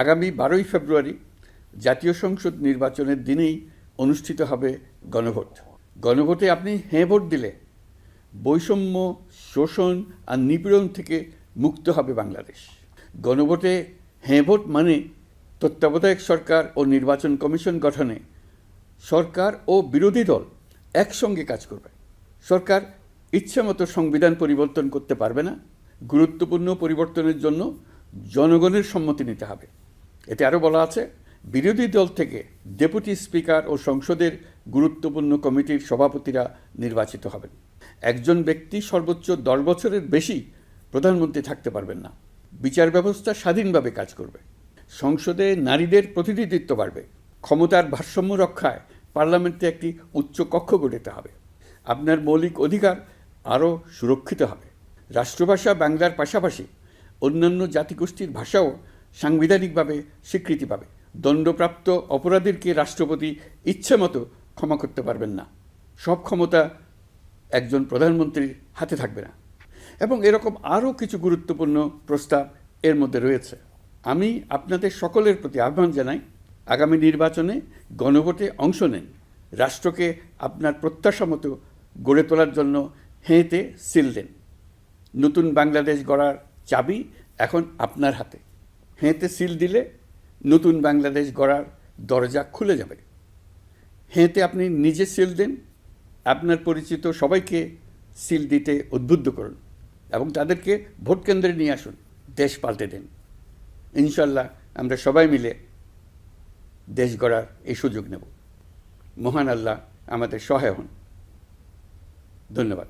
আগামী 12ই ফেব্রুয়ারি জাতীয় সংসদ নির্বাচনের দিনেই অনুষ্ঠিত হবে গণভোট। গণভোটে আপনি হ্যাঁ ভোট দিলে বৈষম্য, শোষণ আর নিপীড়ন থেকে মুক্ত হবে বাংলাদেশ। গণভোটে হ্যাঁ ভোট মানে তত্ত্বাবধায়ক সরকার ও নির্বাচন কমিশন গঠনে সরকার ও বিরোধী দল একসঙ্গে কাজ করবে। সরকার ইচ্ছামতো সংবিধান পরিবর্তন করতে পারবে না। গুরুত্বপূর্ণ পরিবর্তনের জন্য জনগণের সম্মতি নিতে হবে। এতে আরও বলা আছে, বিরোধী দল থেকে ডেপুটি স্পিকার ও সংসদের গুরুত্বপূর্ণ কমিটির সভাপতিরা নির্বাচিত হবেন। একজন ব্যক্তি সর্বোচ্চ 10 বছরের বেশি প্রধানমন্ত্রী থাকতে পারবেন না। বিচার ব্যবস্থা স্বাধীনভাবে কাজ করবে। সংসদে নারীদের প্রতিনিধিত্ব বাড়বে। ক্ষমতার ভারসাম্য রক্ষায় পার্লামেন্টে একটি উচ্চ কক্ষ গঠিত হবে। আপনার মৌলিক অধিকার আরও সুরক্ষিত হবে। রাষ্ট্রভাষা বাংলার পাশাপাশি অন্যান্য জাতিগোষ্ঠীর ভাষাও সাংবিধানিকভাবে স্বীকৃতি পাবে। দণ্ডপ্রাপ্ত অপরাধীকে রাষ্ট্রপতি ইচ্ছেমতো ক্ষমা করতে পারবেন না। সব ক্ষমতা একজন প্রধানমন্ত্রীর হাতে থাকবে না। এবং এরকম আরও কিছু গুরুত্বপূর্ণ প্রস্তাব এর মধ্যে রয়েছে। আমি আপনাদের সকলের প্রতি আহ্বান জানাই, আগামী নির্বাচনে গণভোটে অংশ নেন। রাষ্ট্রকে আপনার প্রত্যাশা মতো গড়ে তোলার জন্য হেঁতে সিল দেন। নতুন বাংলাদেশ গড়ার চাবি এখন আপনার হাতে। হেঁতে সিল দিলে নতুন বাংলাদেশ গড়ার দরজা খুলে যাবে। হেঁতে আপনি নিজে সিল দেন, আপনার পরিচিত সবাইকে সিল দিতে উদ্বুদ্ধ করুন এবং তাদেরকে ভোট কেন্দ্রে নিয়ে আসুন। দেশ পাল্টে দেন। ইনশাল্লাহ আমরা সবাই মিলে দেশ গড়ার এই সুযোগ নেব। মহান আল্লাহ আমাদের সহায় হন। ধন্যবাদ।